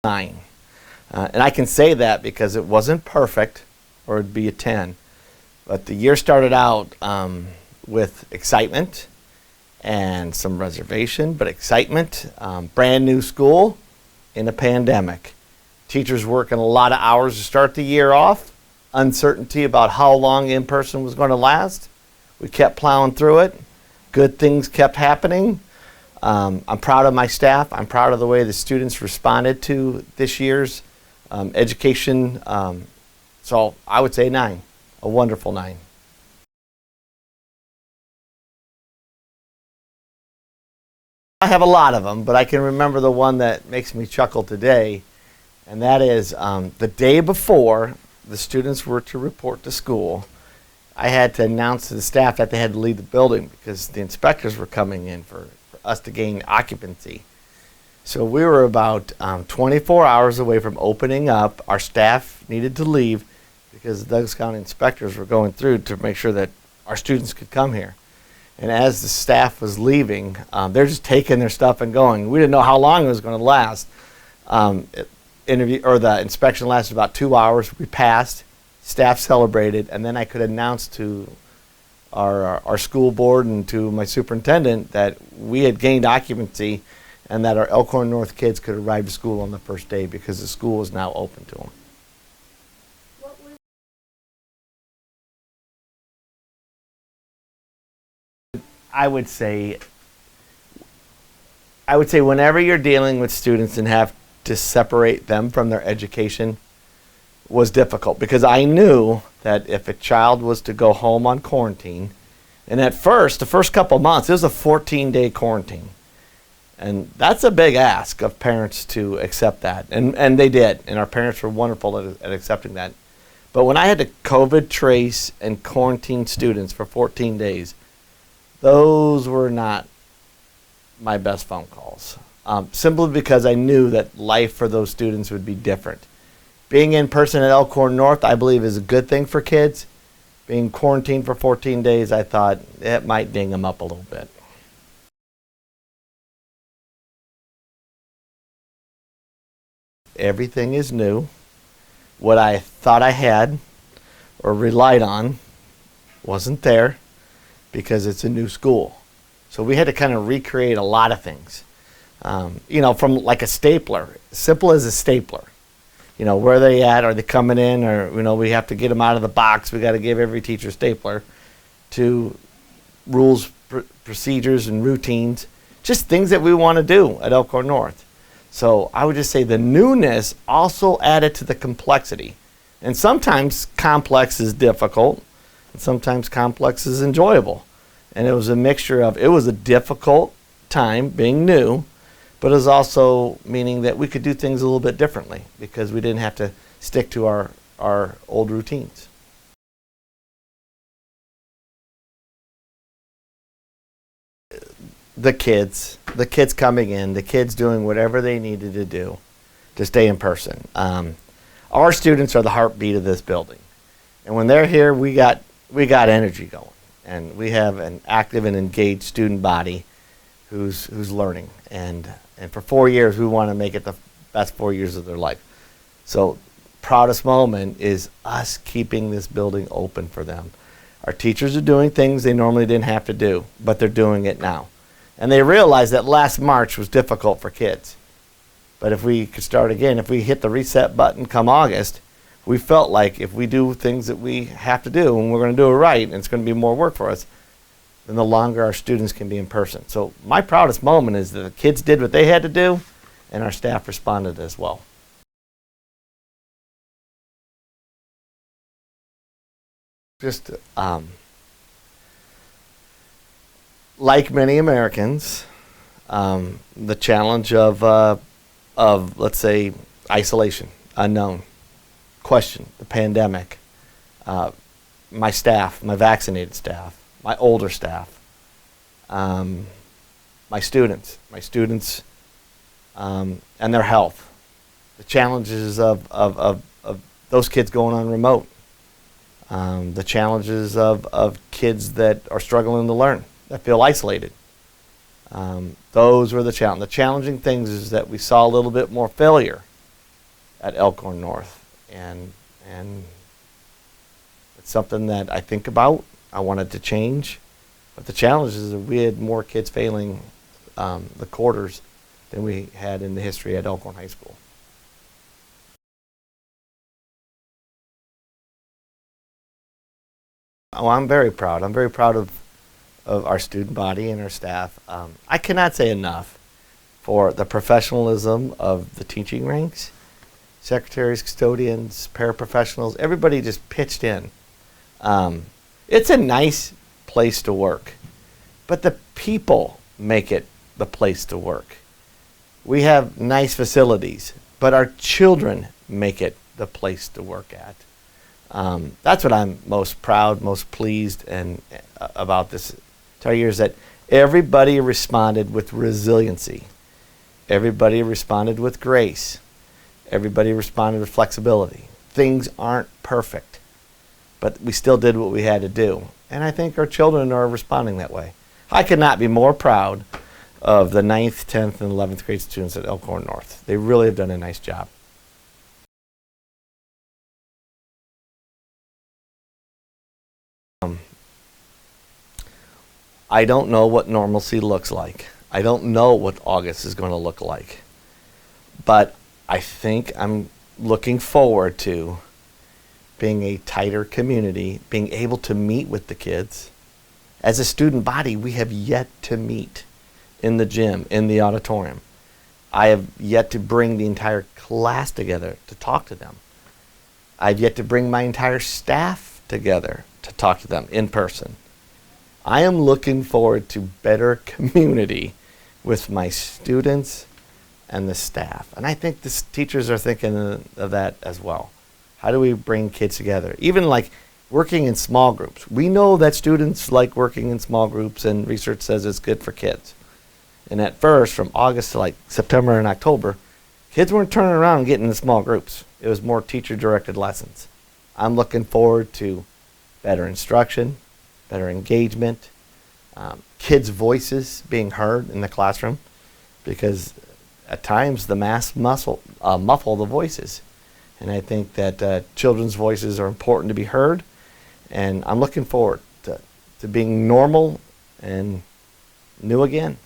9. And I can say that because it wasn't perfect, or it'd be a 10. But the year started out with excitement and some reservation, but excitement. Brand new school in a pandemic. Teachers working a lot of hours to start the year off. Uncertainty about how long in-person was going to last. We kept plowing through it. Good things kept happening. I'm proud of my staff. I'm proud of the way the students responded to this year's education. So I would say 9, a wonderful 9. I have a lot of them, but I can remember the one that makes me chuckle today, and that is the day before the students were to report to school, I had to announce to the staff that they had to leave the building because the inspectors were coming in for us to gain occupancy. So we were about 24 hours away from opening up. Our staff needed to leave because the Douglas County inspectors were going through to make sure that our students could come here. And as the staff was leaving, they're just taking their stuff and going. We didn't know how long it was going to last. The inspection lasted about 2 hours. We passed. Staff celebrated, and then I could announce to our school board and to my superintendent that we had gained occupancy and that our Elkhorn North kids could arrive to school on the first day because the school was now open to them. I would say whenever you're dealing with students and have to separate them from their education was difficult because I knew that if a child was to go home on quarantine, and the first couple months, it was a 14-day quarantine. And that's a big ask of parents to accept that. And they did. And our parents were wonderful at accepting that. But when I had to COVID trace and quarantine students for 14 days, those were not my best phone calls. Simply because I knew that life for those students would be different. Being in person at Elkhorn North, I believe, is a good thing for kids. Being quarantined for 14 days, I thought it might ding them up a little bit. Everything is new. What I thought I had or relied on wasn't there because it's a new school. So we had to kind of recreate a lot of things. From like a stapler, simple as a stapler. Where are they at? Are they coming in? Or, we have to get them out of the box. We got to give every teacher a stapler, to rules, procedures, and routines. Just things that we want to do at Elkhorn North. So I would just say the newness also added to the complexity. And sometimes complex is difficult, and sometimes complex is enjoyable. And it was a mixture of, it was a difficult time being new, but it was also meaning that we could do things a little bit differently because we didn't have to stick to our old routines. The kids coming in, the kids doing whatever they needed to do to stay in person. Our students are the heartbeat of this building. And when they're here, we got energy going. And we have an active and engaged student body who's learning. And for 4 years, we want to make it the best 4 years of their life. So proudest moment is us keeping this building open for them. Our teachers are doing things they normally didn't have to do, but they're doing it now. And they realized that last March was difficult for kids. But if we could start again, if we hit the reset button come August, we felt like if we do things that we have to do and we're going to do it right and it's going to be more work for us, then the longer our students can be in person. So my proudest moment is that the kids did what they had to do and our staff responded as well. Just like many Americans, the challenge of let's say isolation, unknown, question, the pandemic, my staff, my vaccinated staff, my older staff, my students, and their health, the challenges of those kids going on remote, the challenges of kids that are struggling to learn, that feel isolated. Those were the challenge. The challenging things is that we saw a little bit more failure at Elkhorn North, and it's something that I think about. I wanted to change, but the challenge is that we had more kids failing the quarters than we had in the history at Elkhorn High School. Oh, I'm very proud. I'm very proud of our student body and our staff. I cannot say enough for the professionalism of the teaching ranks, secretaries, custodians, paraprofessionals. Everybody just pitched in. It's a nice place to work, but the people make it the place to work. We have nice facilities, but our children make it the place to work at. That's what I'm most proud, most pleased and about this entire year, is that everybody responded with resiliency. Everybody responded with grace. Everybody responded with flexibility. Things aren't perfect, but we still did what we had to do. And I think our children are responding that way. I could not be more proud of the 9th, 10th, and 11th grade students at Elkhorn North. They really have done a nice job. I don't know what normalcy looks like. I don't know what August is going to look like. But I think I'm looking forward to being a tighter community, being able to meet with the kids. As a student body, we have yet to meet in the gym, in the auditorium. I have yet to bring the entire class together to talk to them. I've yet to bring my entire staff together to talk to them in person. I am looking forward to better community with my students and the staff. And I think the teachers are thinking of that as well. How do we bring kids together? Even like working in small groups. We know that students like working in small groups, and research says it's good for kids. And at first, from August to like September and October, kids weren't turning around and getting in small groups. It was more teacher-directed lessons. I'm looking forward to better instruction, better engagement, kids' voices being heard in the classroom, because at times the masks muffle the voices. And I think that children's voices are important to be heard, and I'm looking forward to being normal and new again.